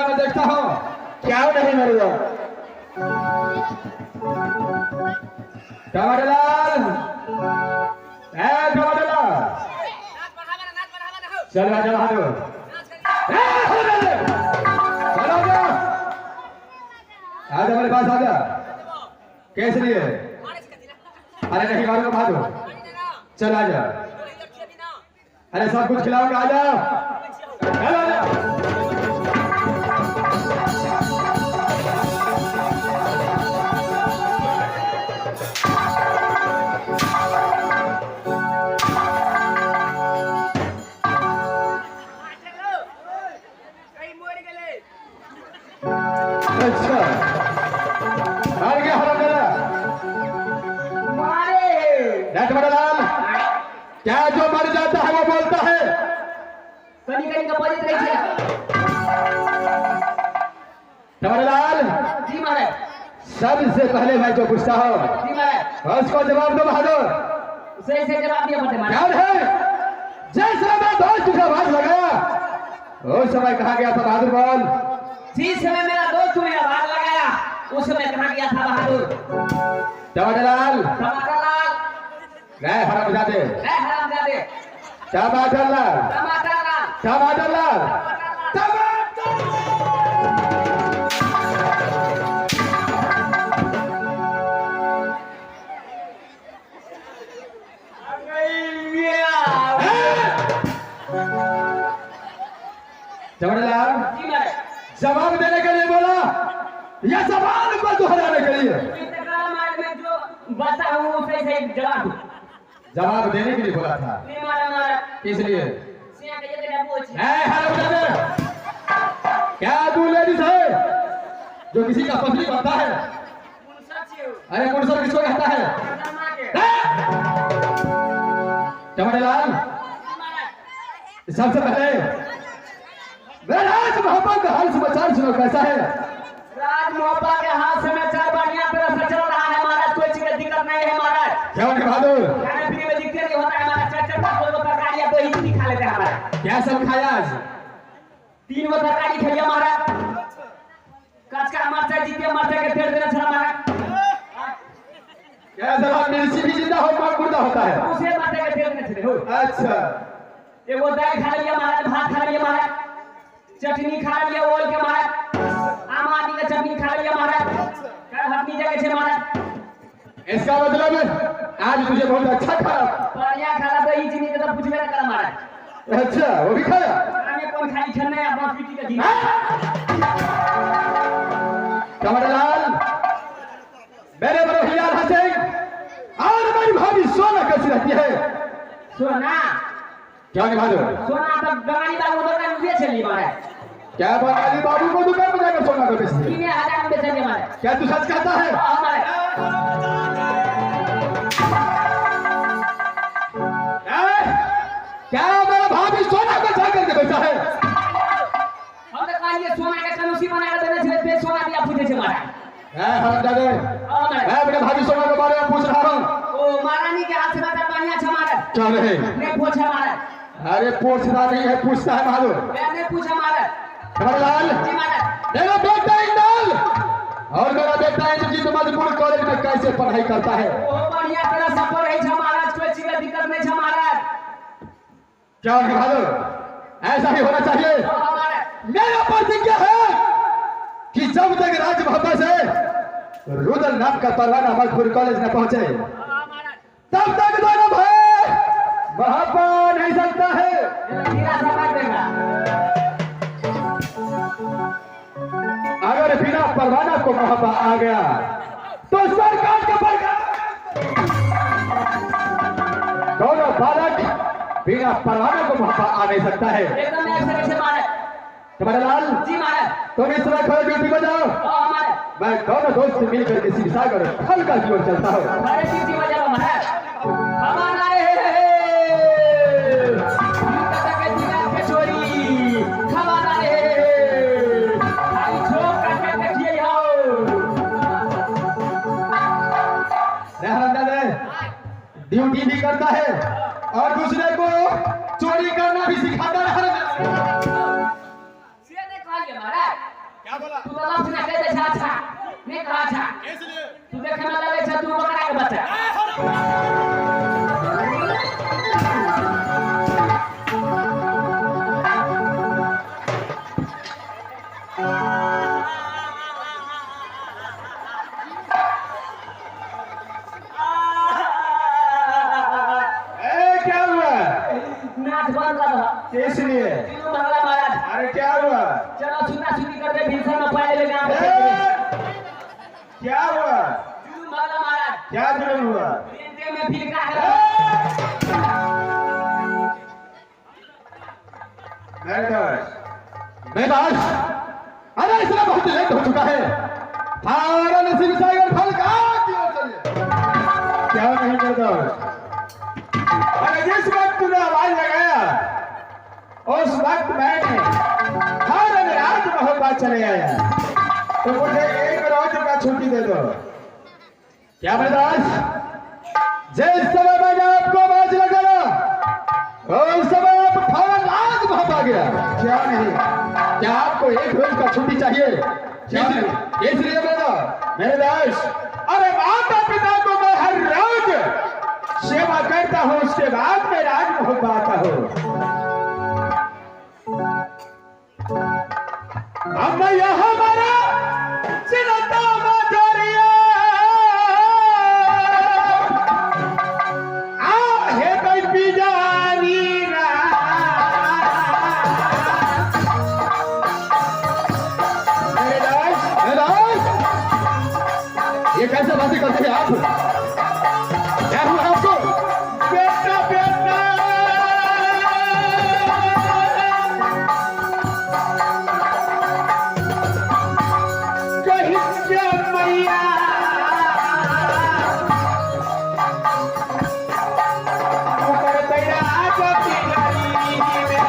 मैं देखता हूँ क्या नहीं मरेगा। टमाटरलाल, टमाटरलाल, चल राजा बहादुर, आजा मेरे पास आजा। कैसे लिए? अरे नहीं मारूंगा बहादुर, चल आजा। अरे सब कुछ खिलाऊंगा, आजा आजा। अच्छा हार गया हरामजादा। टमाटरलाल, क्या जो मर जाता है वो बोलता है? टमाटरलाल जी महाराज। सबसे पहले मैं जो पूछता हूँ जी महाराज। उसको जवाब दो बहादुर। सही से जवाब दिया महाराज। याद है जिस समय मैं दोस्त तुझे आवाज लगाया उस समय कहा गया था बहादुर बोल? जिस समय मेरा दोस्त तुम्हें आवाज लगाया उस समय कहा गया था बहादुर। टमाटरलाल, टमाटरलाल, गए हरामजादे, हरामजादे, टमाटरलाल, टमाटरलाल, टमाटरलाल, टमाटरलाल जी महाराज। जवाब देने के लिए बोला या सवाल को दोहराने के लिए? मैं जो बता हूँ उसे से जवाब दो। जवाब देने के लिए बोला था। नहीं महाराज। इसलिए सिया के जगह पूछ। हरामजादे, क्या तू लेडीज है जो किसी का पत्नी बनता है? अरे मुनसर किसको कहता है? टमाटरलाल, सबसे पहले राज मोहब्बत का हाल समाचार सुनो, कैसा है? राज मोहब्बत के हाल समाचार बढ़िया तरह से चल रहा है महाराज। कोई चीज की दिक्कत नहीं है महाराज। क्यों नहीं बहादुर? खाने पीने में दिक्कत नहीं होता है महाराज। चार दो तरकारी दो ही चीज खा लेते हैं महाराज। क्या सब खाया आज? 3 तरकारी खाइए महाराज। कचका मरचा जीते मरचा के फेर देना छड़ा महाराज। क्या जवाब मिर्ची भी जिंदा हो मार मुर्दा होता है? उसे मरचा के फेर देना छड़े हो। अच्छा एगो दाल खा लिया महाराज, भात खा लिया महाराज, चटनी खा लिया ओल के महाराज, आम आदमी का चटनी खा लिया महाराज। हटनी जगह छे महाराज। इसका मतलब आज तुझे बहुत अच्छा खाया। बढ़िया खाला तो ही चीनी के तो पूछबे ना करा महाराज। अच्छा वो भी खाया? हमें कौन खाई छन है अपना पीटी का दिन। टमाटरलाल, मेरे बड़े भैया हसन और मेरी भाभी सोना कैसी रहती है? सोना क्या बहादुर? सोना तो बंगाली बाबू दुकान में बेच ली महाराज। क्या बंगाली बाबू को दुकान में जाकर सोना को बेचती? 3000 में बेच ली महाराज। क्या तू सच कहता है? क्या मेरा भाभी सोना को जाकर के बेचा है? हम तो कहिए सोना के कनुसी बना के देने छे, पे सोना दिया पूछे छे महाराज। हरामजादे, मैं अपने भाभी सोना के बारे में पूछ रहा हूँ। ओ महारानी के हाथ से बता बढ़िया छे महाराज। क्या रहे? नहीं पूछा महाराज। अरे पूछना नहीं है, पूछता है बहादुर। मैंने पूछा महाराज। टमाटरलाल, जी महाराज। मेरा बेटा इंदल और मेरा बेटा इंद्रजीत मधुपुर कॉलेज में कैसे पढ़ाई करता है? ओ बढ़िया तरह से पढ़े छे महाराज। कोई चीज की दिक्कत नहीं छे महाराज। क्या बहादुर? ऐसा ही होना चाहिए। मेरा प्रतिज्ञा है कि जब तक राज मोहब्बत से रुदल नाम का परवाना मधुपुर कॉलेज में पहुंचे तब तक दोनों भाई मोहब्बत नहीं सकता है। अगर बिना परवाना को मोहब्बत आ गया तो सरकार का दोनों बालक बिना परवाना को मोहब्बत आ नहीं सकता है। एकदम ऐसे कैसे महाराज? टमाटरलाल, जी महाराज। तुम इस तरह खड़े ड्यूटी बजाओ, मैं दोनों दोस्त मिलकर किसी सागर फल का की ओर चलता हूँ। हमारे ड्यूटी बजाओ महाराज। हमारा चोरी हमारा ड्यूटी भी करता है और दूसरे को चोरी करना भी सिखाता है। जुलूम भरला महाराज। अरे क्या हुआ? चलो छूटा छूटी करते भीषण में पाए ले गांव ए, में। क्या हुआ? जुलूम भरला महाराज। क्या जुलूम हुआ? रेंटे में फिरका है। मैदान अरे इसमें बहुत लेट हो चुका है। थारा नसीब सागर फल का क्या नहीं करता? अरे जिस वक्त तूने आवाज लगाया उस वक्त मैंने थारा में आज मोहब्बत चले आया, तो मुझे एक रोज का छुट्टी दे दो। क्या मैदान? जिस समय मैंने आपको आवाज लगाया उस समय आप थारा आज मोहब्बत गया। क्या नहीं? क्या आपको एक रोज का छुट्टी चाहिए? इसलिए मेरे दास, अरे माता पिता को मैं हर रोज सेवा करता हूँ, उसके बाद मैं राज मोहब्बत आता हूँ। अब मैं यहाँ हमारा चिन्हता माधुर्य आहे कोई बीजानी ये कैसे बातें करते हैं आप? क्या हुआ आपको? बेटा बेटा कहीं क्या मैया ऊपर तेरा आजती गली में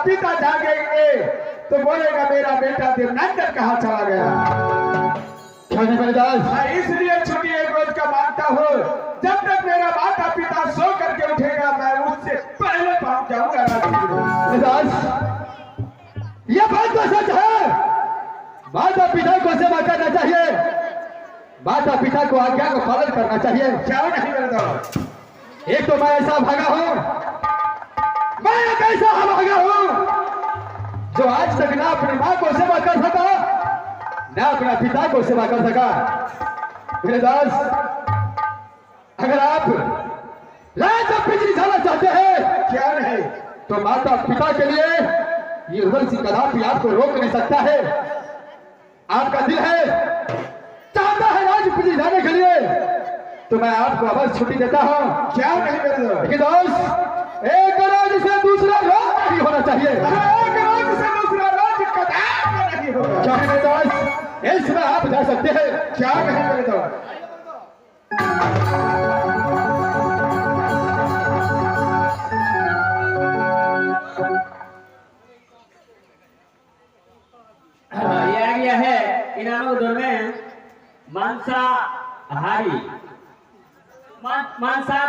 पिता जागेंगे तो बोलेगा मेरा बेटा देवनंदन कहाँ चला गया। इसलिए छुट्टी एक रोज का मांगता हूँ। जब तक मेरा माता पिता सो करके उठेगा मैं उससे पहले पहुंच जाऊंगा। यह बात तो सच है। माता पिता को सेवा करना चाहिए, माता पिता को आज्ञा को पालन करना चाहिए। क्या नहीं करता? एक तो मैं ऐसा भागा हूँ, मैं एक ऐसा भागा हूँ जो आज तक ना अपनी माँ को सेवा कर सका ना अपना पिता को सेवा कर सका। मेरे दास, अगर आप राजा बिजली जाना चाहते हैं क्या नहीं, तो माता पिता के लिए ये उर्वशी कदापि आपको रोक नहीं सकता है। आपका दिल है चाहता है राज बिजली जाने के लिए, तो मैं आपको अवश्य छुट्टी देता हूँ। क्या नहीं मेरे दोस्त? एक राज्य से दूसरा राज्य नहीं होना चाहिए। एक राज्य से दूसरा राज्य कदापि नहीं होगा। क्या मेरे दोस्त? इसमें आप जा सकते हैं। क्या नहीं मेरे दोस्त? ये आ गया है इनामों के दौर में मांसाहारी मानसा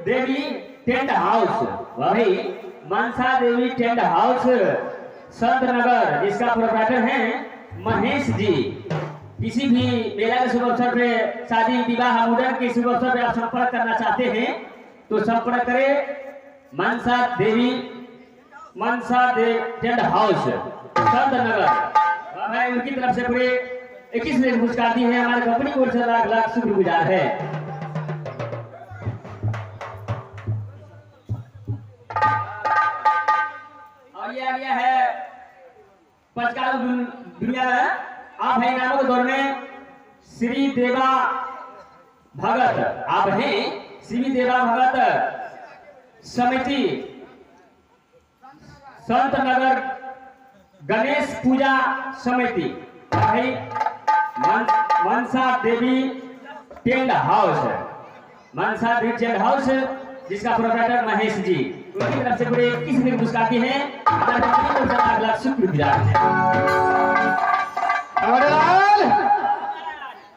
देवी टेंट हाउस, वही मानसा देवी टेंट हाउस संत नगर, जिसका प्रोप्राइटर हैं महेश जी। किसी भी मेला के शुभ अवसर पे, शादी विवाह मुंडन के शुभ अवसर पे आप संपर्क करना चाहते हैं तो संपर्क करें मानसा देव टेंट हाउस संत नगर। मैं उनकी तरफ से पूरे 21 लाख पुरस्कार दिए हैं। हमारी कंपनी को लाख लाख शुक्रगुजार है। और ये आ गया है पचकार दुनिया में आप हैं इनामों के दौर में श्री देवा भगत। आप हैं श्री देवा भगत समिति संत नगर गणेश पूजा समिति। भाई Mansa Devi tent house, Mansa Devi tent house, जिसका प्रोप्राइटर महेश जी, उनकी तरफ से पूरे 21 मिनट पुरस्कार दिए हैं। हमारे टीम को लाख लाख शुक्रगुजार हैं। अमरलाल,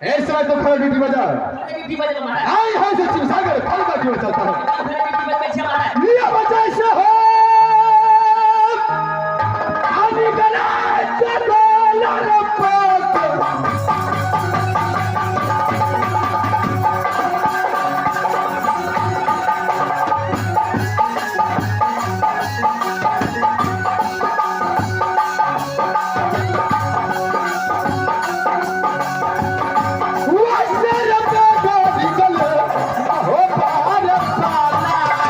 इस समय तो खड़ा ड्यूटी बजा। ड्यूटी बजे हमारा हाय हाय से शिवसागर फल का क्यों चलता है? ड्यूटी बजे पीछे हमारा है। ये बजा से हो आनी गला चलो लड़को वैसे रब्बे को निकल हो पार पाला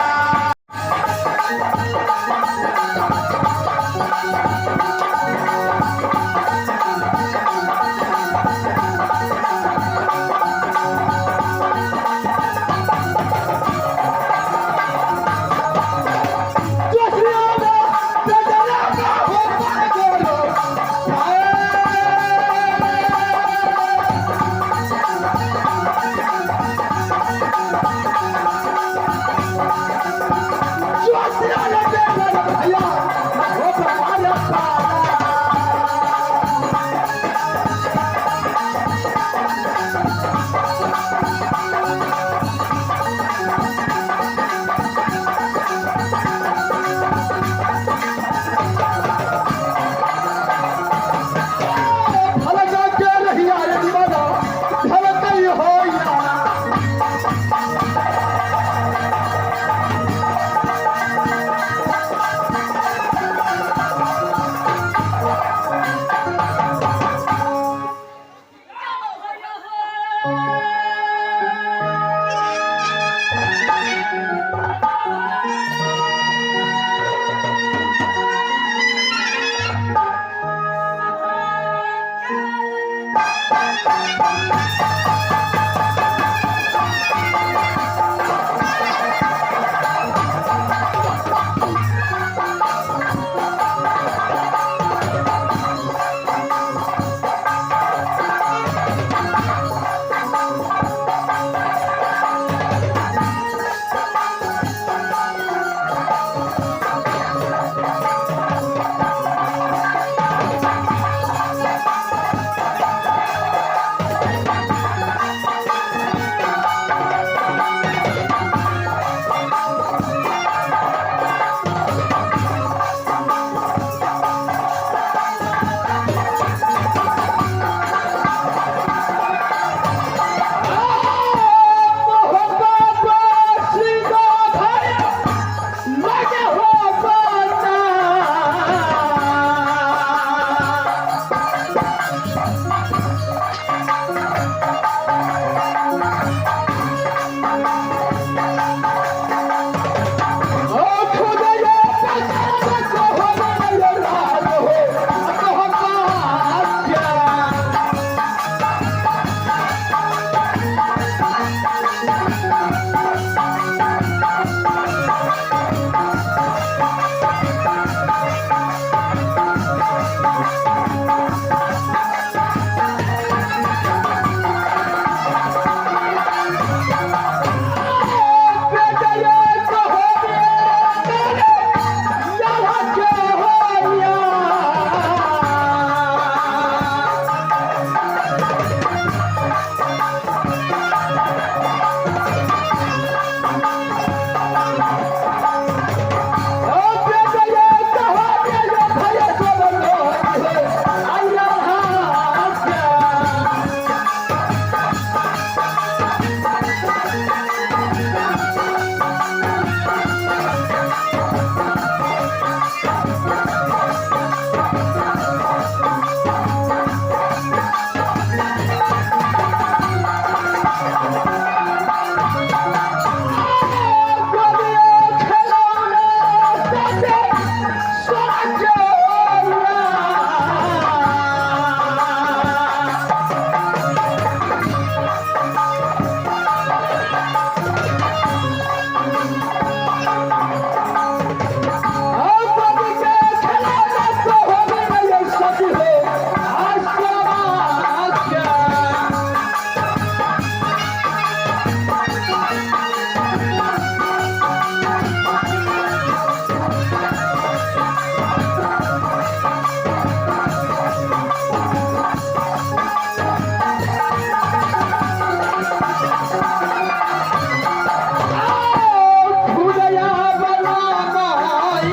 खुदया बनाना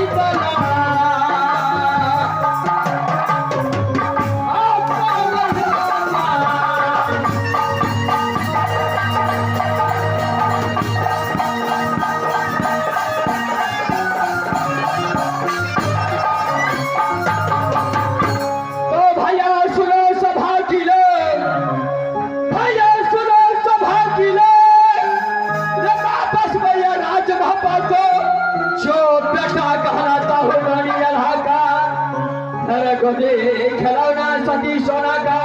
इतना खिलौना सती सोना का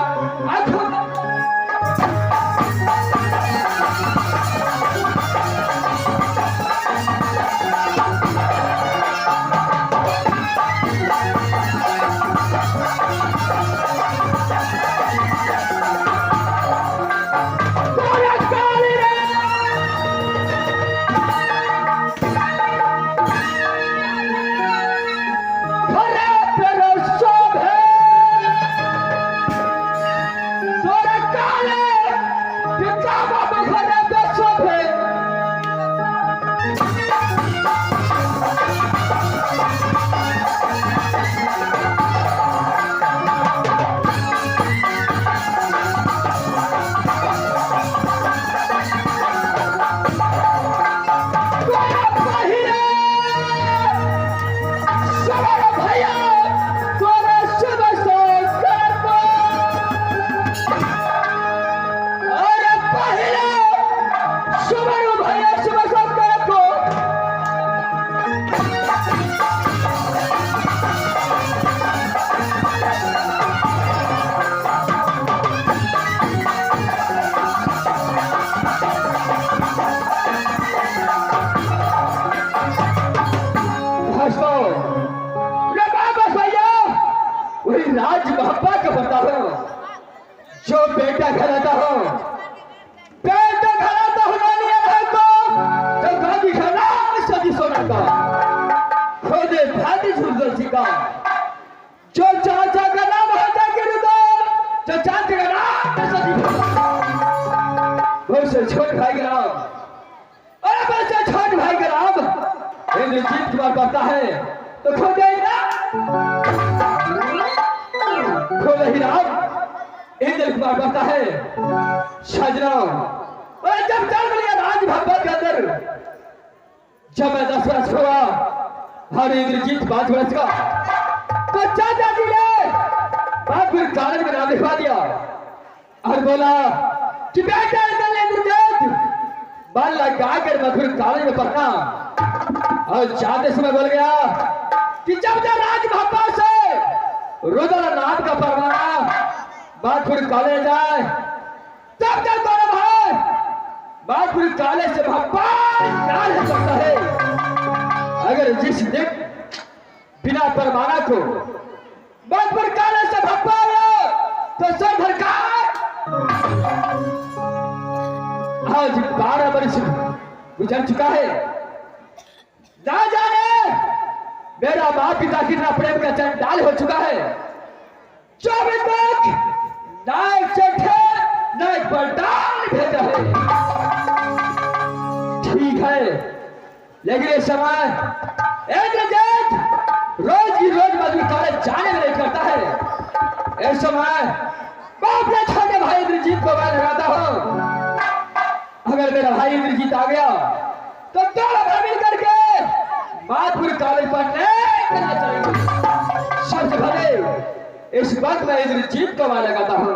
राज बाबा का बताओ जो बेटा घराता हो बेटा घराता हो तो गांधी घरा सदी सोना का खोदे भाती झुलझुल सिका जो चाचा का नाम होता जो चाचा का नाम सदी वो से छोट भाई का नाम अरे बच्चा छोट भाई का नाम इंद्रजीत कुमार पता है तो खोदे ना ही राम इंद्र कुमार कहता है शाहजहां और जब चल लिया राज भवन के अंदर जब मैं 10 वर्ष हुआ और इंद्रजीत 5 वर्ष का तो चाचा जी ने बागपुर कॉलेज में नाम लिखवा दिया और बोला कि बेटा इंद्रजीत मन लगा कर बागपुर कॉलेज में पढ़ना और जाते समय बोल गया कि जब राज भवन से रुद्रनाथ का परवाना बागपुर कॉलेज जाए तब तक दोनों भाई बागपुर कॉलेज से भगवान हो सकता है। अगर जिस दिन बिना परवाना को बागपुर कॉलेज से भगवान तो सर सरकार आज 12 वर्ष गुजर चुका है। ना जाने मेरा बाप पिता कितना प्रेम का चंडाल हो चुका है। 24 तक नायक चट्टे नायक बलदान भेजा है। ठीक है लेकिन इस समय इंद्रजीत रोज की रोज मजदूर कॉलेज जाने में नहीं करता है। इस समय मैं अपने छोटे भाई इंद्रजीत को मैं लगाता हूं। अगर मेरा भाई इंद्रजीत आ गया तो दोनों भाई मिल करके बागपुर कॉलेज पढ़ने करना चाहिए। सबसे पहले इस वक्त मैं इंद्रजीत को मैं लगाता हूं।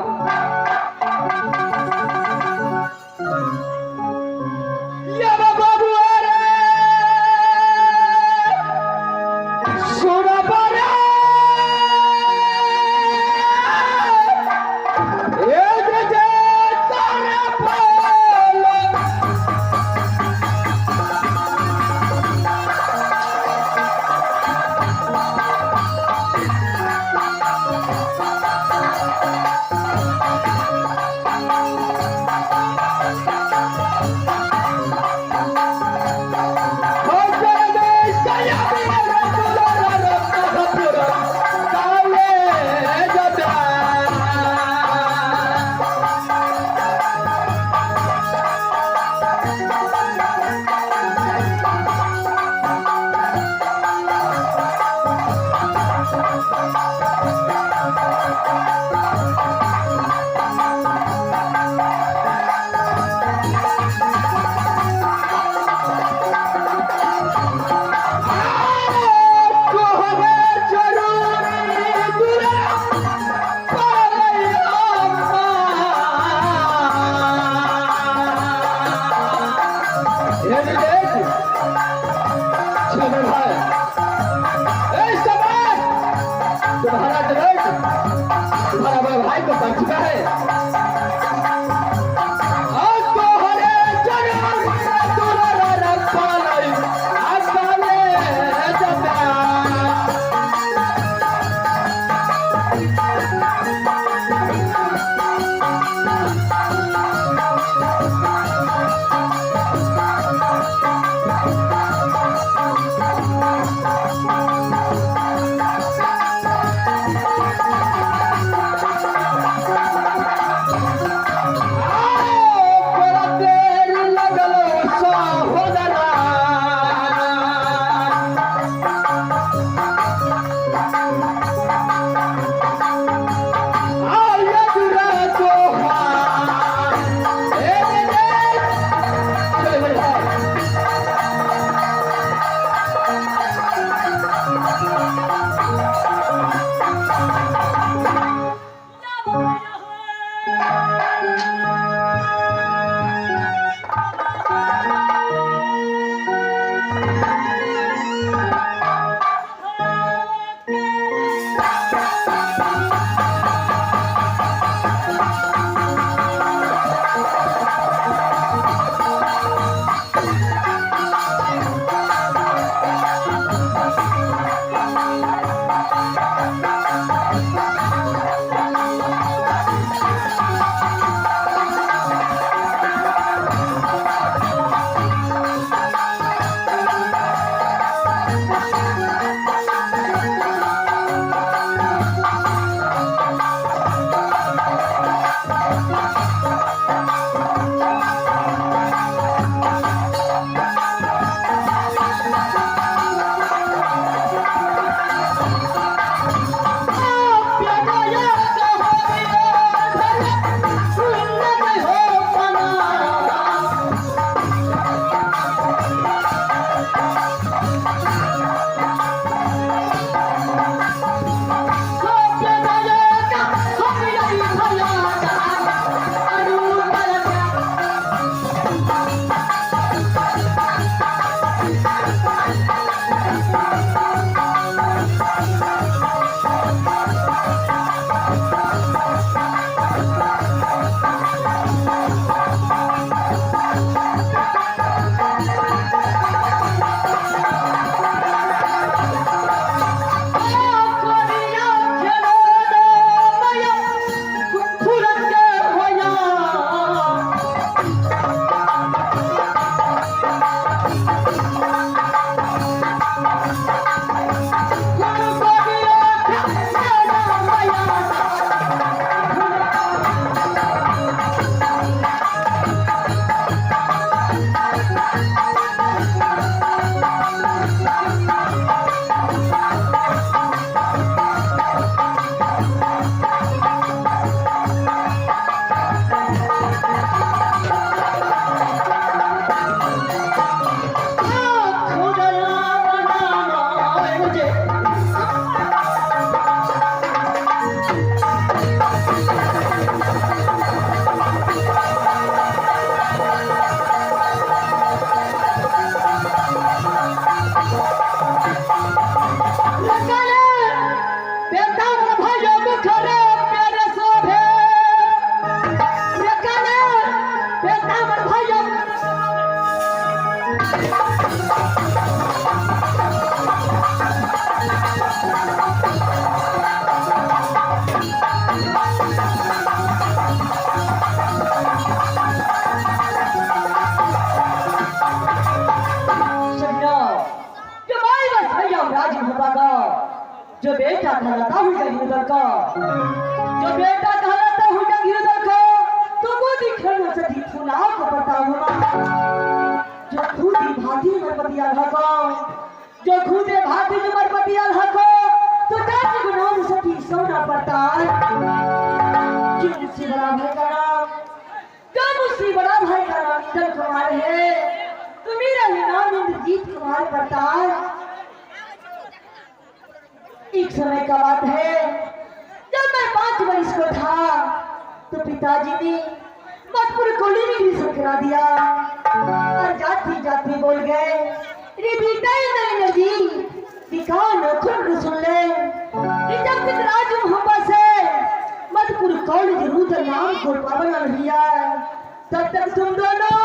वेरी लेट चलो भाई ए समय तुम्हारा ड्राइव तुम्हारा बड़ा भाई को बच चुका है आज तो हरे जगह में तुम्हारा रखा नहीं आज काले जब जो बेटा कहलाता हूँ जगीरदार का, जो बेटा कहलाता हूँ जगीरदार का, तो वो दिखना सदी फुलाओ को पता होगा, जो खुदी भाती मरपतिया लगा, जो खुदे भाती जो मरपतिया लगा, तो जाति को नाम सदी सोना पड़ता है, जो मुझसे बड़ा भाई का नाम, जो मुझसे बड़ा भाई का नाम इंद्र कुमार है, तो मेरा ही नाम इंद्रजीत कुमार पड़ता है। एक समय का बात है, जब मैं 5 वर्ष को था तो पिताजी ने मधुपुर कॉलोनी में एडमिशन करा दिया और जाती जाती बोल गए, रे बेटा नहीं नदी दिखाओ न खुद सुन ले, रे जब तक राज मोहब्बत से मधुपुर कॉलेज रुदल नाम को पावन लिया तब तक तुम दोनों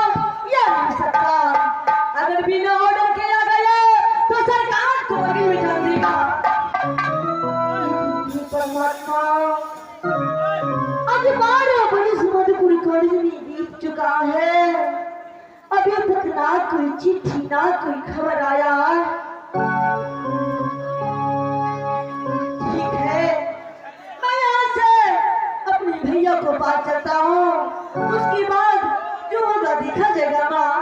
या नहीं सकता। अगर बिना ऑर्डर किया गया तो सरकार को बगी में डाल देगा। परमात्मा अब 12 बरस मधुपुर कॉलेज में बीत चुका है, अभी तक ना कोई चिट्ठी ना कोई खबर आया। ठीक है, मैं यहाँ से अपने भैया को बात करता हूँ, उसके बाद जो होगा देखा जाएगा। माँ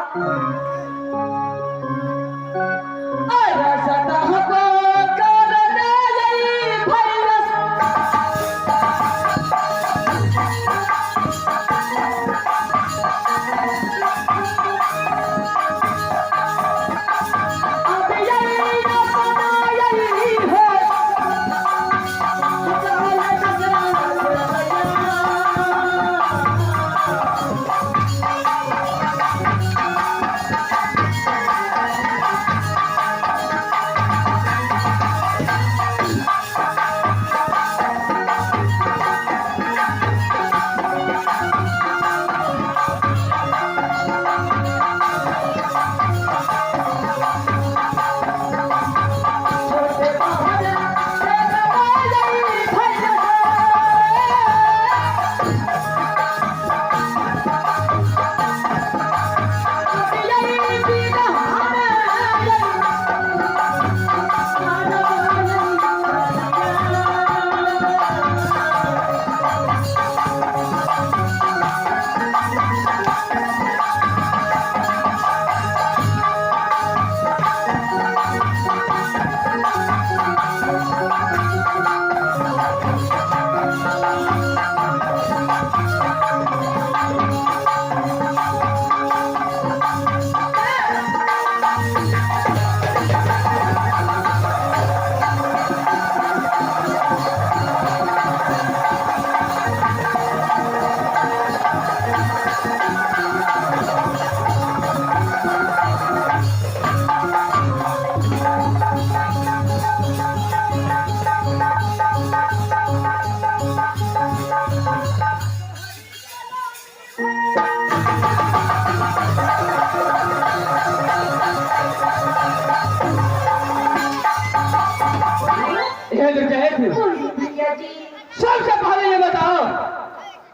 सबसे पहले ये बताओ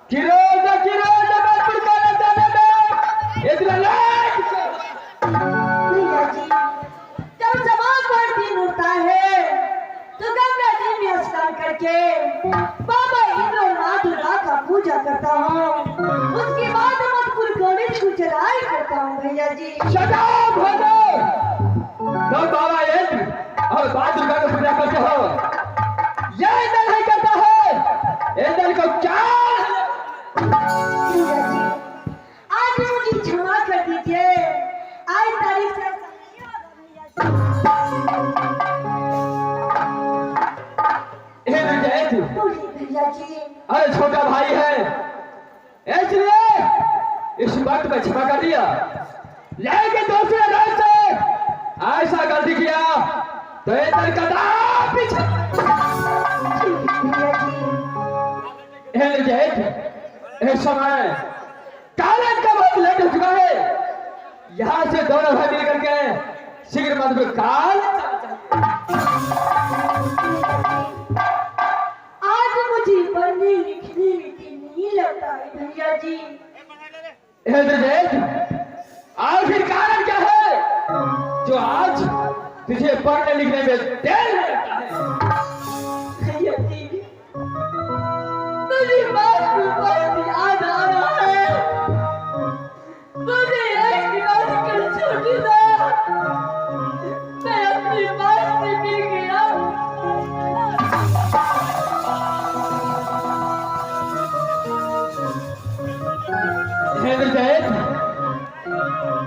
कि रोज मधुपुर कॉलेज जाने में इतना लेट भैया जी, जब सवाल पर दिन उठता है तो गंगा जी में स्नान करके बाबा इंद्रनाथ दुर्गा का पूजा करता हूँ, उसके बाद मधुपुर कॉलेज को चढ़ाई करता हूँ। भैया जी शराब हो गए तो बाबा इंद्र और माँ दुर्गा का पूजा करते हो, यह दल नहीं करता है। दल को क्या भैया जी, आज मुझे क्षमा कर दीजिए, आज तारीख से भैया जी। अरे छोटा भाई है इसलिए इस वक्त में क्षमा कर दिया, लेकिन दूसरे दिन से ऐसा गलती किया तो दल का दांव पीछे। इस समय कॉलेज का बहुत लेट हो चुका है, यहाँ से दोनों भाई मिल करके शीघ्र मधुपुर काल। आज मुझे पढ़ने लिखने में नहीं लगता है भैया जी। आखिर कारण क्या है जो आज तुझे पढ़ने लिखने में देर लगता है? भैया जी, मेरी बात को बहुत याद आ रहा है, मुझे एक बात कर छोटी था, मैं अपनी बात से मिल गया।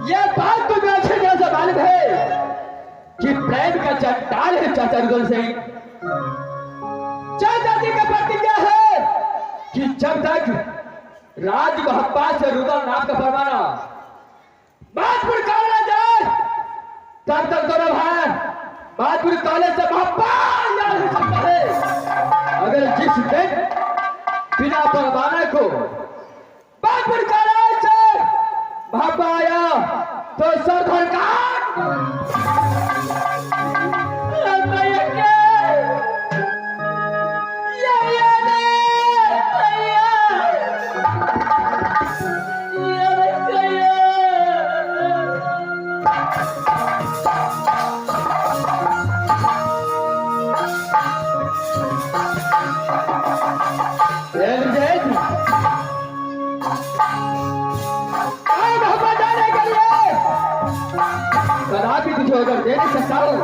यह बात तो मैं अच्छे तरह से मालूम है कि प्रेम का चट्टान है चाचा रुदल सिंह। चाचा जी का प्रतिज्ञा है कि जब तक राज मोहब्बत से रुदल नाम का परवाना मधुपुर कॉलेज काले से भापा याद हो सकता है। अगर जिस दिन बिना परवाना को बागपुर काले से भापा आया तो सर धड़का कदापि तुझे अगर दे नहीं सकता हूँ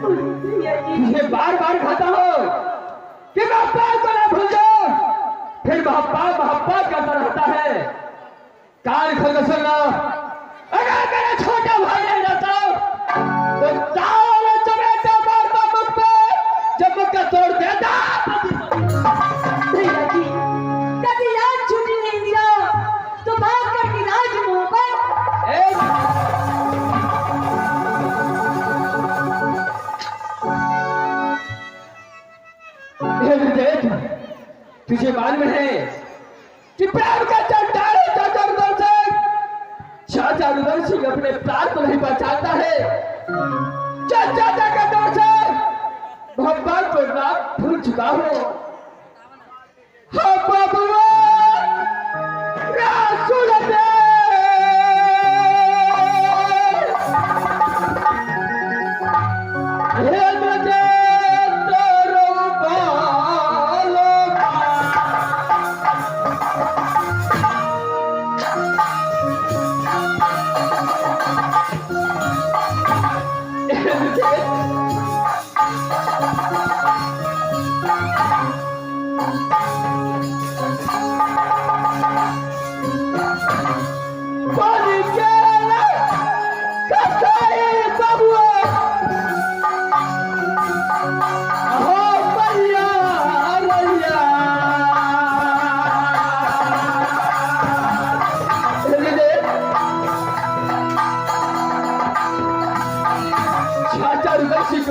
तुझे बार बार खाता हो कि महब्बा को ना भूल जाओ, फिर महब्बा करता रहता है। कान खोल कर सुनना, अगर मेरा छोटा भाई नहीं रहता तो चावल चमेटा मारता मुख पे, जब मुख का तोड़ देता। कभी याद छुट्टी नहीं दिया तो भाग कर की राज तुझे मालूम है कि प्रेम का चट्टान चाचा रुदल सिंह अपने प्राण को नहीं पहचानता है। चाचा का दौर से भगवान को नाम भूल चुका हो। हाँ बाबुआ रासुल दे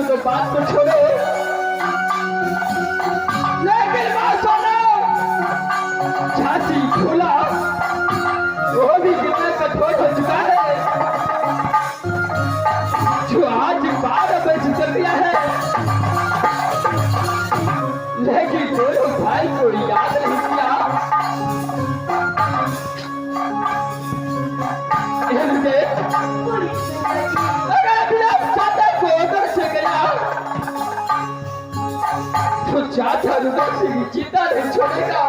तो बात तो छोड़ो, लेकिन बात सुनो, चाची भूला वो भी कितना कठोर हो चुका है, जो आज 12 बजे चल दिया है, लेकिन दोनों भाई को याद नहीं किया। चाचा रुदल सिंह जिंदा नहीं छोड़ेगा।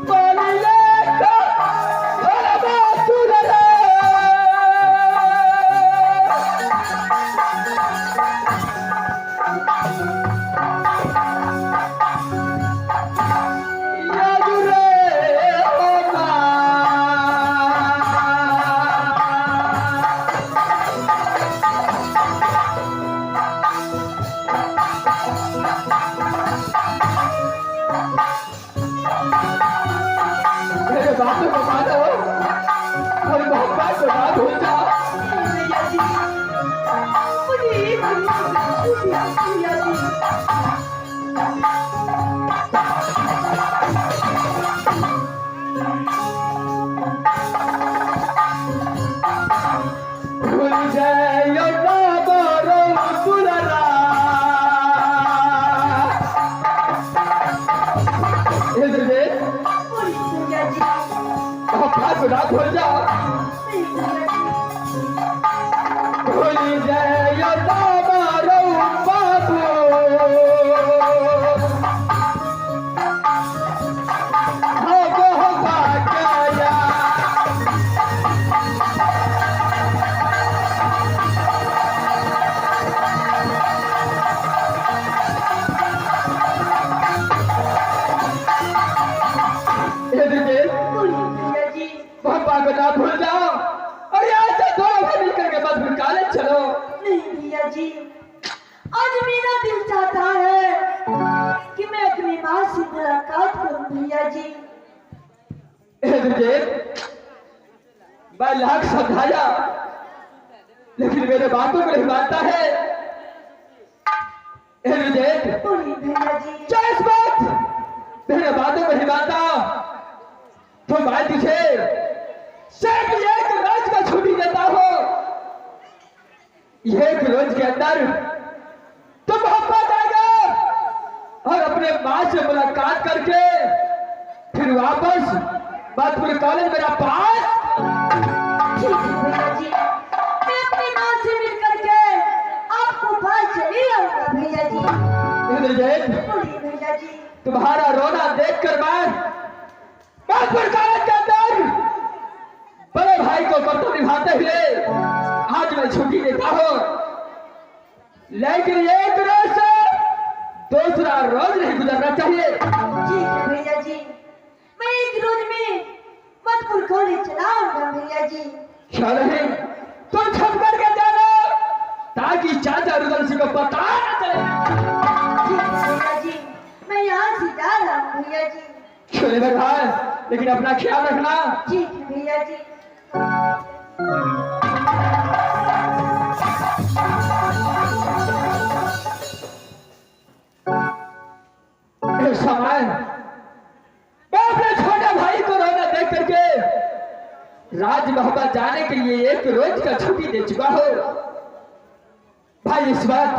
पानी लेकर भरा बातुल रे। याद रे ओ माँ। मेरे बातों को मानो और मोहब्बत को ना भूल जाओ। भैया जी मुझे एक भैया जी भूल जाइयो ना मोरो दुलारा। इधर देख, भैया जी मोहब्बत को ना भूल जाओ। भूल जाइयो ना मोरो बाबू। हाँ मोहब्बत गया। इधर देख, भैया जी मोहब्बत को ना भूल जाओ और यहाँ से दोनों भाई मिलकर के बस फिर कॉलेज चलो। नहीं भैया जी आज मेरा दिल चाहता है कि मैं अपनी माँ से मुलाकात करूं भैया जी। इधर देख, मैं लाख समझाया लेकिन मेरे बातों को नहीं मानता है। इधर देख, बोलिए भैया जी क्या इस बात मेरे बातों को नहीं मानता तो मैं तुझे सिर्फ एक रोज का छुट्टी देता हूँ। एक रोज के अंदर तुम वापस आएगा और अपने माँ से मुलाकात करके फिर वापस बातपुर कॉलेज मेरा पास। ठीक है भैया जी मैं अपनी माँ से मिल करके आपको पास चली आऊंगा भैया जी। इधर देख, बोलिए भैया जी तुम्हारा रोना देखकर मैं बातपुर कॉलेज के अंदर बड़े भाई को कर्तव्य निभाते हुए आज मैं छुट्टी देता हूँ। लेकिन एक रोज से दूसरा रोज नहीं गुजरना चाहिए। ठीक है भैया जी मैं एक रोज में मधुपुर कॉलेज चला आऊंगा भैया जी। क्या नहीं तुम छप करके जाना ताकि चाचा रुदल सिंह को पता न चले। ठीक है भैया जी मैं यहाँ से जा रहा हूँ भैया जी। चले भाई लेकिन अपना ख्याल रखना। ठीक है भैया जी इस समय मैं अपने छोटे भाई को रोना देख करके राज मोहब्बत जाने के लिए एक रोज का छुट्टी दे चुका हूँ। भाई इस बात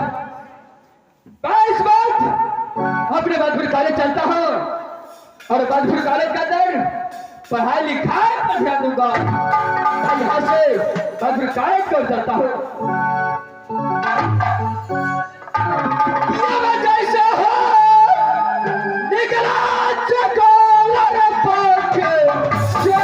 अपने बादपुर कॉलेज चलता हूँ और बादपुर कॉलेज का अंदर पढ़ाई लिखाई पर ध्यान दूंगा। मैं यहाँ से बादपुर कॉलेज को चलता हूँ। ये वजह से हो निकला चकोलर पंख से।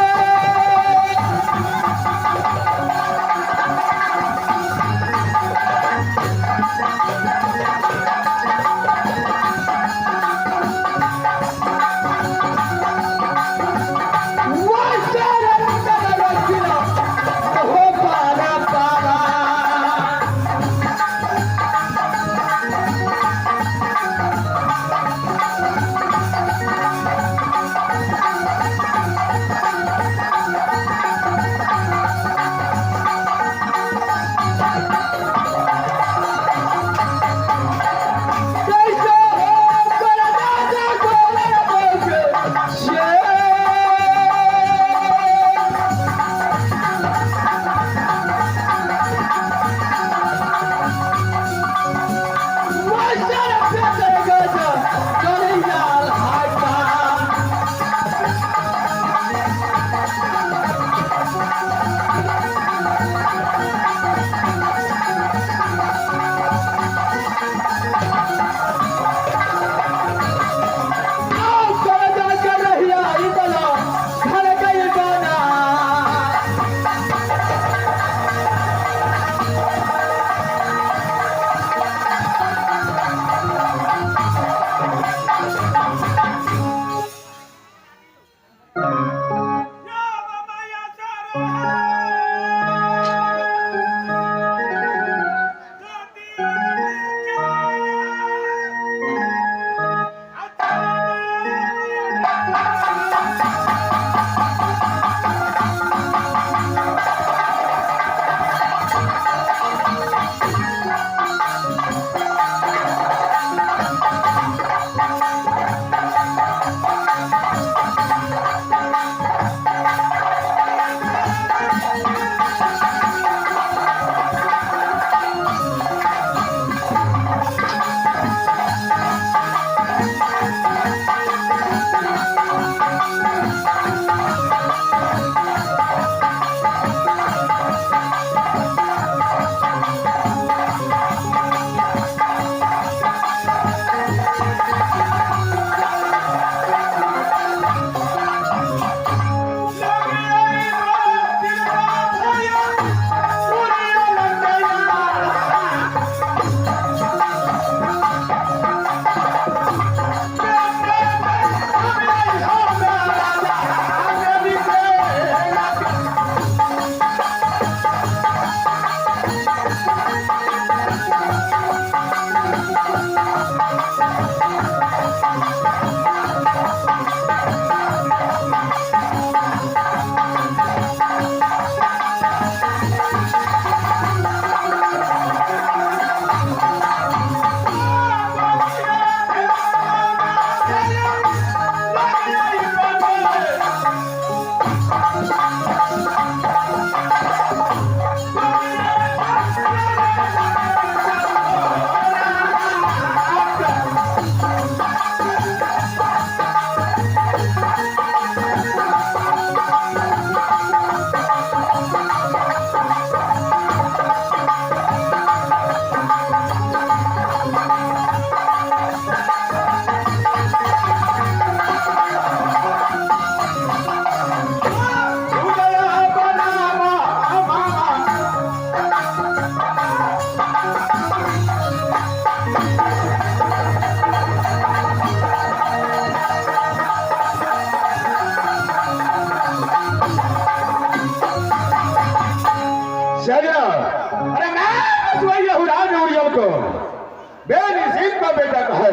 बेनजीर का बेटा कहे,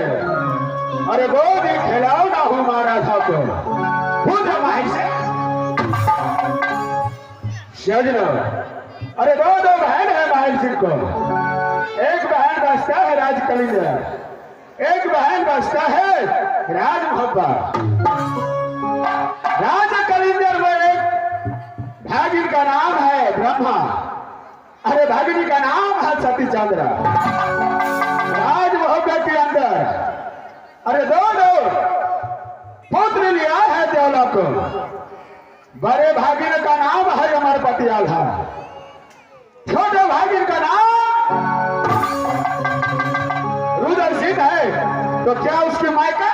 अरे गोद खिलाओ ना हूँ मारा था को खुद हमारी से सजना। अरे दो बहन है माहिर सिंह को, एक बहन बसता है राज कलिंगर, एक बहन बसता है राज मोहब्बत। राज कलिंगर में एक भागिन का नाम है ब्रह्मा, अरे भागिनी का नाम है सती चंद्रा। राज मोहब्बत के अंदर अरे दो पुत्र लिया है देवला को। बड़े भागिन का नाम है अमरपति आल्हा, छोटे भागिन का नाम रुद्र सिंह है। तो क्या उसके मायका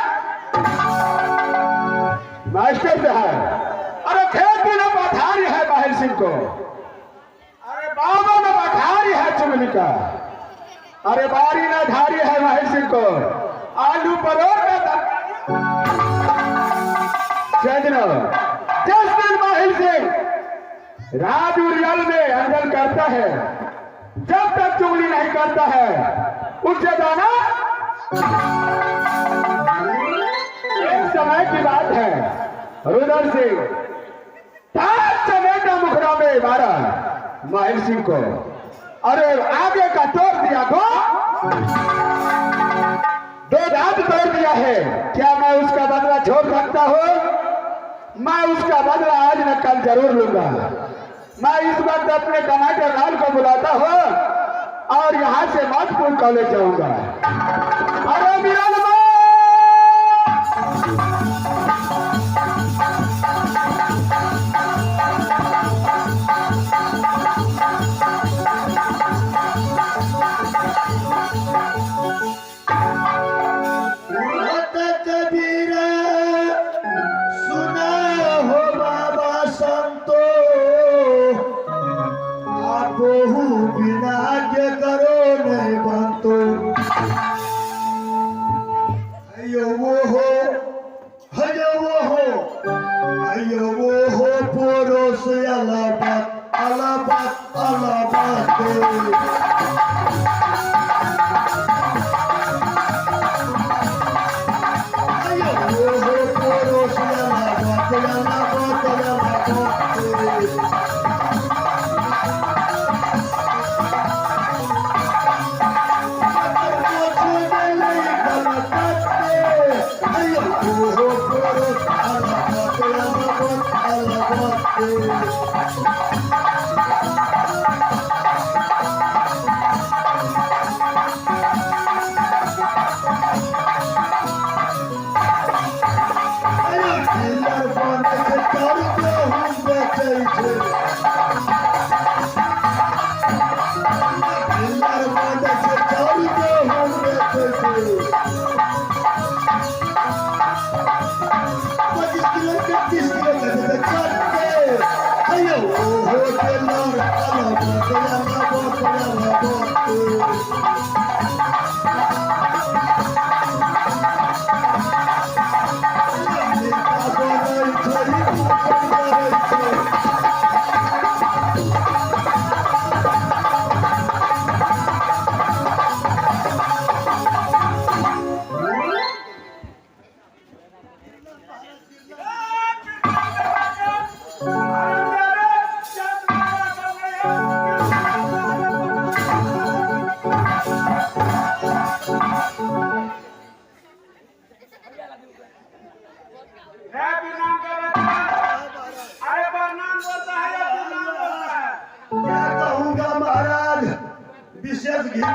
मास्टर से है? अरे खेती में पठारी है माहिर सिंह को, अरे बाबा में पठारी है चुगली का, अरे बारी में धारी है माहिर सिंह को आलू परोर का सजना। जिस दिन माहिर सिंह राज उरियल में अंदर करता है, जब तक चुगली नहीं करता है उससे जाना। एक समय की बात है, रुद्र सिंह समेटा मुखड़ा में मारा माहिर सिंह को, अरे आगे का तोड़ दिया को, दो दांत तोड़ दिया है। क्या मैं उसका बदला छोड़ सकता हूँ? मैं उसका बदला आज न कल जरूर लूंगा। मैं इस वक्त अपने टमाटर लाल को बुलाता हूँ और यहाँ से माधपुर कॉलेज जाऊंगा। अरे मेरा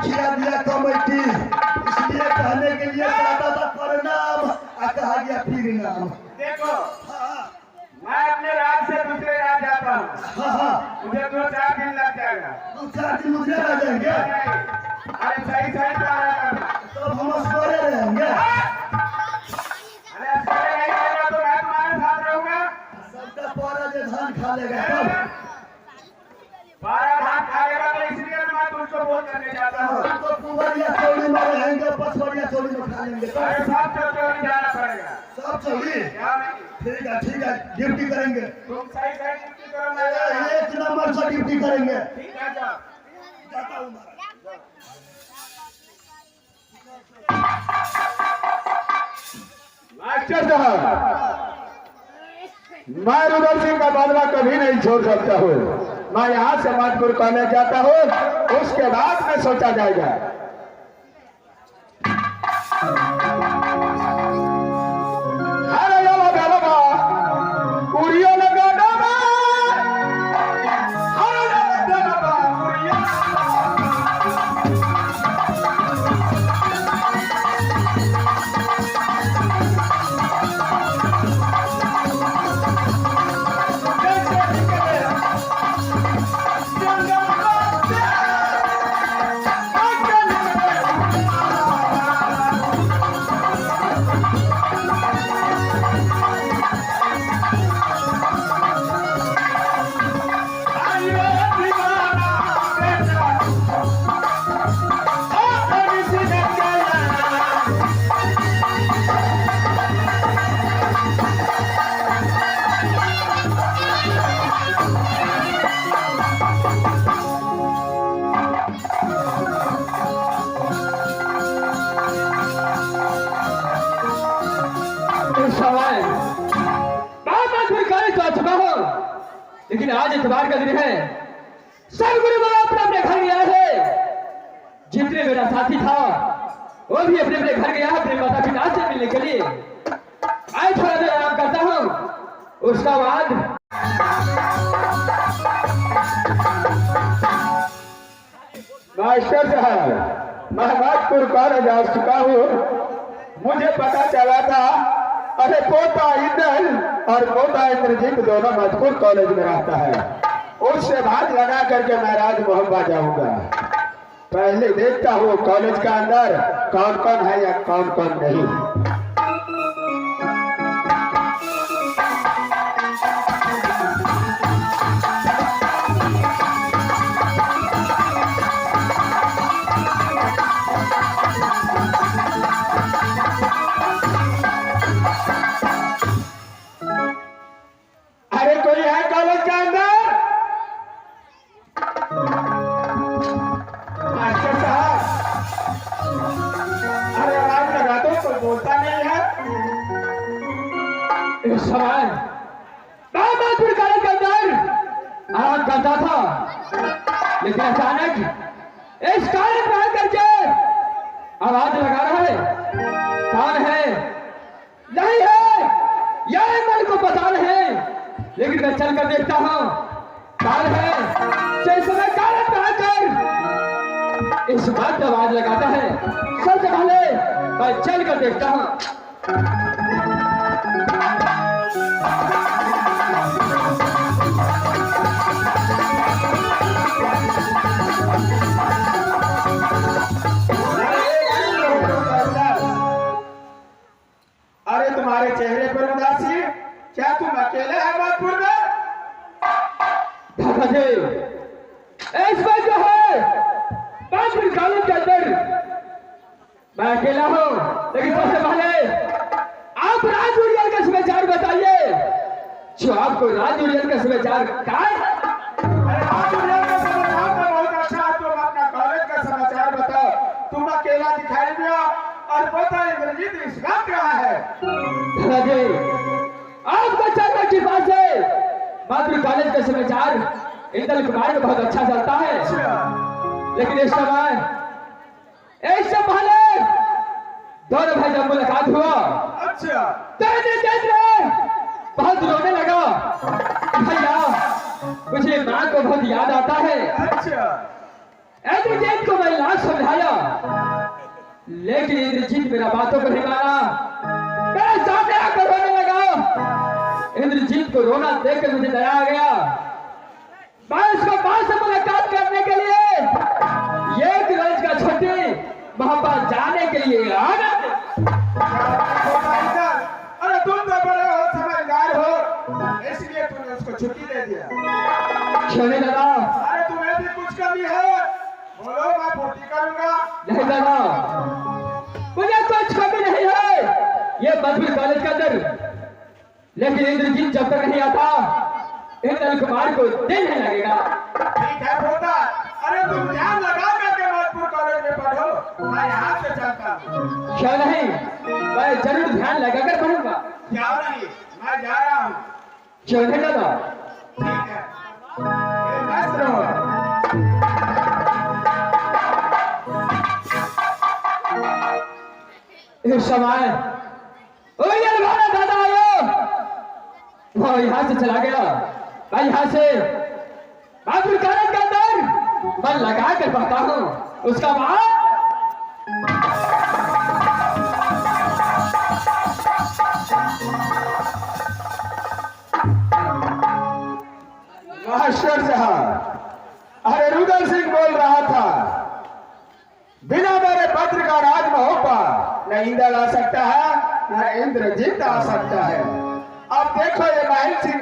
खिया दिया कमेटी, इसलिए कहने के लिए कहता था प्रणाम, कहा गया फिर नाम। देखो मैं अपने राज्य से दूसरे राज्य जाता हूँ, मुझे 2-4 दिन लग जाएगा। 2-4 दिन मुझे लग जाएंगे? अरे सही करना तो हम सोरे रहेंगे। अरे सोरे नहीं रहेगा तो मैं तुम्हारे साथ रहूंगा। सबका पारा जो धान खा लेगा तब पारा धान खाएगा, तो इसलिए मैं तुझको बोल करने जाता हूँ। तो पुवरिया चौड़ी में रहेंगे, पछवरिया चौड़ी में खा लेंगे। अरे सब चौड़ी जाना पड़ेगा, सब चौड़ी। ठीक है ड्यूटी करेंगे। तुम सही ड्यूटी करो, 1 नंबर से ड्यूटी करेंगे। ठीक है जाओ। जाता हूँ मास्टर साहब, मैं रुदल सिंह का बदला कभी नहीं छोड़ सकता हूँ। मैं यहाँ से मानपुर कॉलेज जाता हूँ, उसके बाद में सोचा जाएगा। लेकिन आज इतवार का दिन है, सब गुरु वाला अपने अपने घर गया है। जितने मेरा साथी था वो भी अपने अपने घर गया है अपने माता पिता से मिलने के लिए। आज थोड़ा देर आराम करता हूँ, उसका बाद मास्टर साहब, मैं महमदपुर कॉलेज आ चुका हूँ। मुझे पता चला था अरे पोता इंद्र और पोता इंद्रजीत दोनों महमदपुर कॉलेज में रहता है। उससे बात लगा करके मैं राज मोहब्बा जाऊंगा। पहले देखता हूँ कॉलेज का अंदर कौन कौन है या कौन कौन नहीं। अरे कोई है कॉलेज का अंदर? मास्टर साहब, अरे आवाज लगा दो, कोई बोलता नहीं है। इस समय महमदपुर कॉलेज के अंदर आराम करता था, लेकिन अचानक इस कॉलेज में आकर के आवाज लगा रहा है। कौन है? नहीं है, यह मन को पता नहीं, लेकिन मैं चल कर देखता हूँ कौन है। जिस समय कॉलेज में आकर इस बात आवाज लगाता है, सबसे पहले मैं चल कर देखता हूँ। अरे तुम्हारे चेहरे पर उदासी, क्या तुम अकेले हैं महमदपुर में? दादा जी, इसमें जो है महमदपुर कॉलेज के अंदर मैं अकेला हूँ, लेकिन सबसे पहले आप राज उड़ियल का समाचार बताइए। जो आपको राज उड़ियल का समाचार क्या है? अरे राज उड़ियल का समाचार तो बहुत अच्छा, तुम अपना कॉलेज का समाचार बताओ। तुम अकेला दिखाई दिया और पता इंद्रजीत इस बात कहा है। दादा जी, आपको चलने की बात है, महमदपुर कॉलेज का समाचार इंदल कुमार में बहुत अच्छा चलता है। लेकिन इस समय इससे पहले दोनों भाई जब मुलाकात हुआ, अच्छा, बहुत रोने लगा। भैया मुझे माँ को बहुत याद आता है। अच्छा, इंद्रजीत को मैं लाख समझाया, लेकिन इंद्रजीत मेरा बातों को नहीं माना। मेरे सामने आकर रोने लगा। इंद्रजीत को रोना देखकर मुझे दया आ गया। मैं उसको पास से मुलाकात करने के लिए एक रोज का छुट्टी वहां पर जाने के लिए आ गया। अरे तुम तो बड़े हो, समझदार हो, इसलिए तुमने उसको छुट्टी दे दिया। क्यों नहीं दादा? अरे तुम्हें भी कुछ कमी है, बोलो, मैं पूर्ति करूंगा। नहीं दादा, मुझे कुछ कमी नहीं है ये महमदपुर कॉलेज के अंदर, लेकिन इंद्रजीत जब तक नहीं आता इंदल कुमार को दिल नहीं लगेगा। ठीक है पोता, अरे तुम ध्यान लगा करके महमदपुर कॉलेज में पढ़ो। मैं यहाँ से चलता हूँ। क्यों नहीं, मैं जरूर ध्यान लगाकर पढ़ूंगा। क्या नहीं, मैं जा रहा हूँ। क्यों नहीं दादा? ठीक है, ये मस्त रहो। इस समय ओ यार भाड़ा दादा आयो, वो यहाँ से चला गया। मैं यहाँ से बाबुल कॉलेज के अंदर मन लगा कर पढ़ता हूँ। उसका बाद मास्टर साहब, अरे रुदल सिंह बोल रहा था, बिना मेरे पत्र का राज महोबा न इंद्र आ सकता है न इंद्रजीत आ सकता है। अब देखो ये माहिल सिंह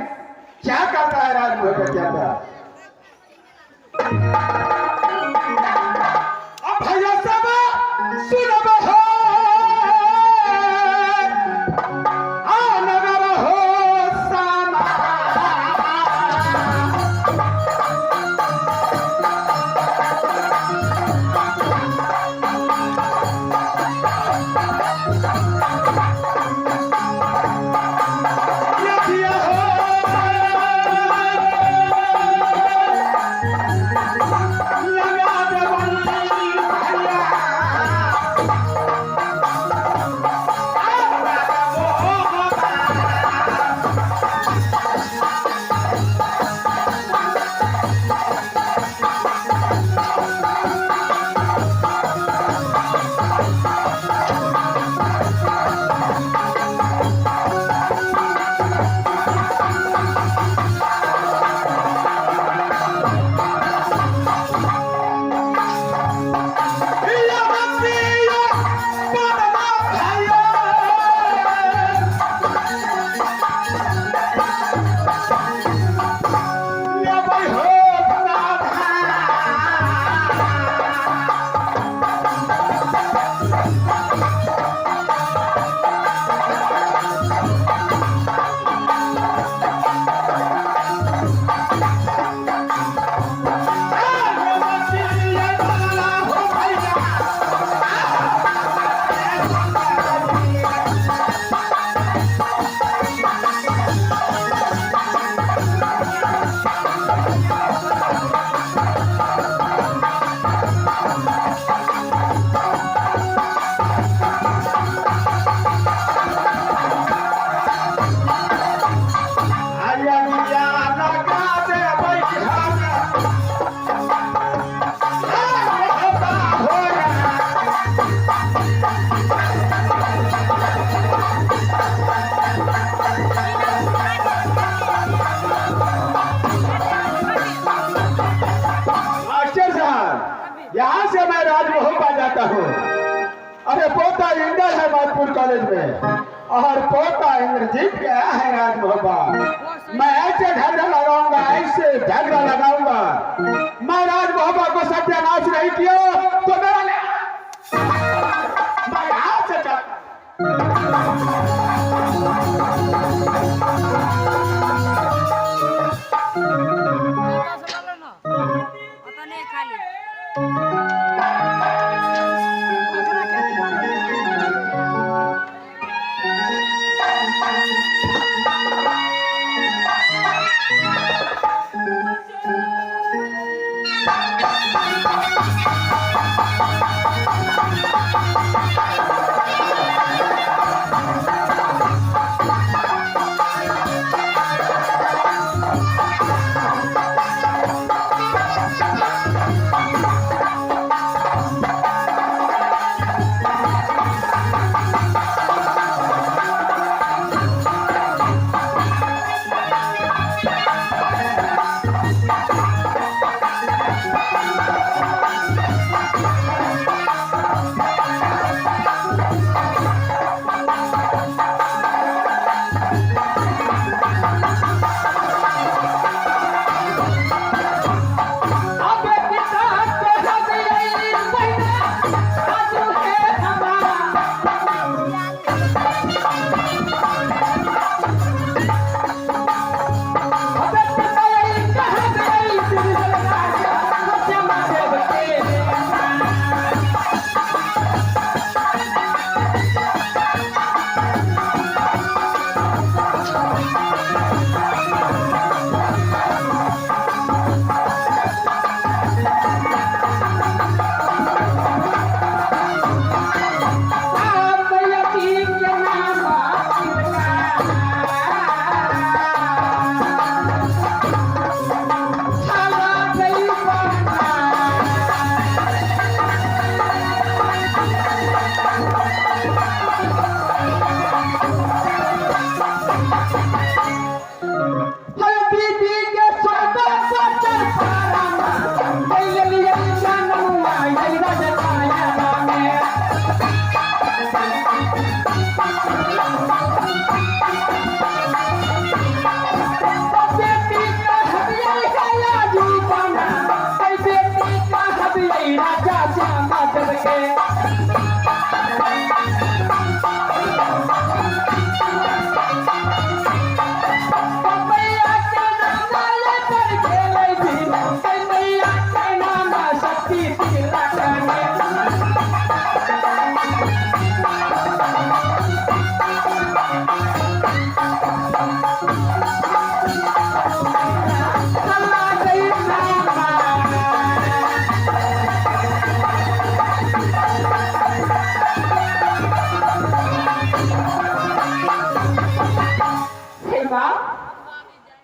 क्या करता है राज महोबा के अंदर। अब भैया सब सुनो हो, नगर हो सामा। यहाँ से मैं राजमहल आ जाता हूँ। अरे पोता इंदर है माधपुर कॉलेज में और पोता इंद्रजीत गया है राजमहल। मैं ऐसे झगड़ा लगाऊंगा, ऐसे झगड़ा लगाऊंगा, मैं राजमहल को सत्यानाश नहीं किया तो मेरा मैं यहाँ से राजा श्याम माधव के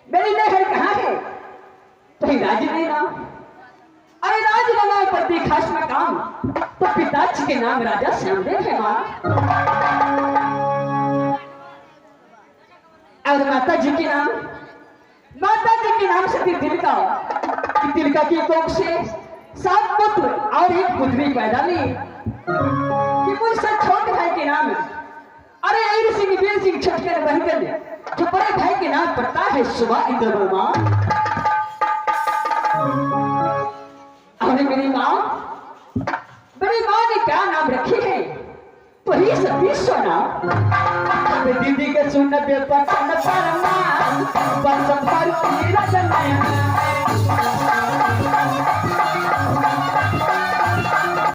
मेरी नहर कहाँ है? तो राज लेना। अरे राज लेना पड़ती खास मकाम तो पिताजी के नाम राजा श्यामदेव है माँ। और माता जी के नाम? माता जी के नाम सती तिलका कि तिलका की कोख से 7 पुत्र और 1 पुत्री पैदा ली कि मुझसे छोटे भाई के नाम अरे ईर सिंह वीर सिंह छटकर बहकर जो बड़े भाई के नाम पड़ता है सुबह इंद्रवर्मा। अरे मेरी माँ ने क्या नाम रखी है? तो ही सती सोना दीदी के सुन बेपन परमा बस पर तेरा जन्म